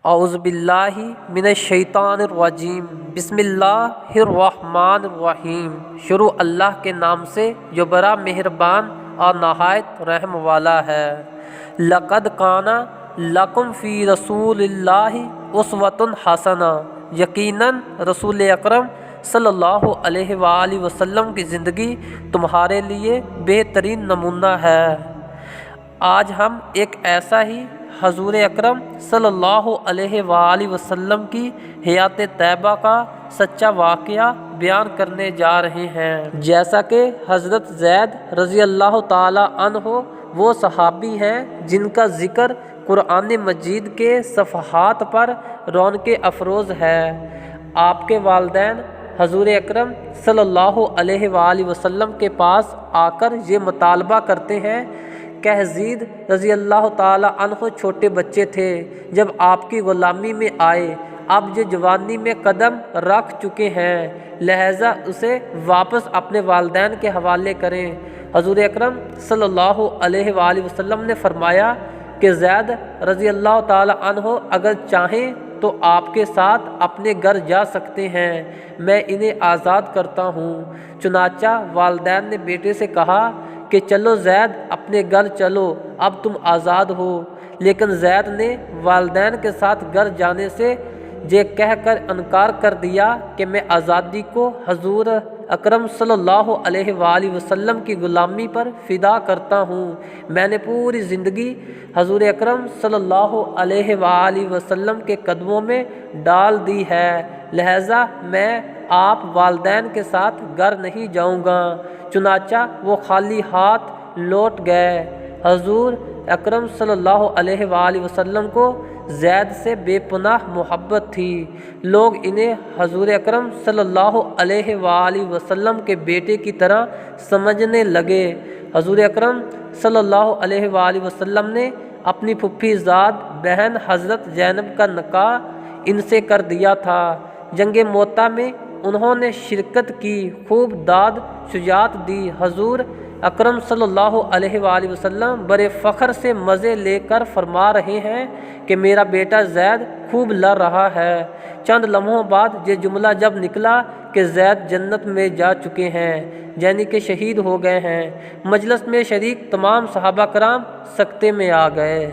اعوذ باللہ من الشیطان الرجیم، بسم اللہ الرحمن الرحیم۔ شروع اللہ کے نام سے جو بڑا مہربان اور نہایت رحم والا ہے۔ لقد کان لکم فی رسول اللہ اسوۃ حسنہ، یقیناً رسول اکرم صلی اللہ علیہ وآلہ وسلم کی زندگی تمہارے لیے بہترین نمونہ ہے۔ آج ہم ایک ایسا ہی حضور اکرم صلی اللہ علیہ وآلہ وسلم کی حیات طیبہ کا سچا واقعہ بیان کرنے جا رہے ہیں۔ جیسا کہ حضرت زید رضی اللہ تعالی عنہ وہ صحابی ہیں جن کا ذکر قرآن مجید کے صفحات پر رونق افروز ہے۔ آپ کے والدین حضور اکرم صلی اللہ علیہ وآلہ وسلم کے پاس آ کر یہ مطالبہ کرتے ہیں کہ یزید رضی اللہ تعالی عنہ چھوٹے بچے تھے جب آپ کی غلامی میں آئے، اب یہ جوانی میں قدم رکھ چکے ہیں، لہذا اسے واپس اپنے والدین کے حوالے کریں۔ حضور اکرم صلی اللہ علیہ وآلہ وسلم نے فرمایا کہ زید رضی اللہ تعالی عنہ اگر چاہیں تو آپ کے ساتھ اپنے گھر جا سکتے ہیں، میں انہیں آزاد کرتا ہوں۔ چنانچہ والدین نے بیٹے سے کہا کہ چلو زید اپنے گھر چلو، اب تم آزاد ہو، لیکن زید نے والدین کے ساتھ گھر جانے سے یہ کہہ کر انکار کر دیا کہ میں آزادی کو حضور اکرم صلی اللہ علیہ وآلہ وسلم کی غلامی پر فدا کرتا ہوں، میں نے پوری زندگی حضور اکرم صلی اللہ علیہ وآلہ وسلم کے قدموں میں ڈال دی ہے، لہٰذا میں آپ والدین کے ساتھ گھر نہیں جاؤں گا۔ چنانچہ وہ خالی ہاتھ لوٹ گئے۔ حضور اکرم صلی اللہ علیہ وآلہ وسلم کو زید سے بے پناہ محبت تھی۔ لوگ انہیں حضور اکرم صلی اللہ علیہ وآلہ وسلم کے بیٹے کی طرح سمجھنے لگے۔ حضور اکرم صلی اللہ علیہ وآلہ وسلم نے اپنی پھوپھی زاد بہن حضرت زینب کا نکاح ان سے کر دیا تھا۔ جنگ موتا میں انہوں نے شرکت کی، خوب داد شجاعت دی۔ حضور اکرم صلی اللہ علیہ وآلہ وسلم بڑے فخر سے مزے لے کر فرما رہے ہیں کہ میرا بیٹا زید خوب لڑ رہا ہے۔ چند لمحوں بعد یہ جملہ جب نکلا کہ زید جنت میں جا چکے ہیں، یعنی کہ شہید ہو گئے ہیں، مجلس میں شریک تمام صحابہ کرام سکتے میں آ گئے۔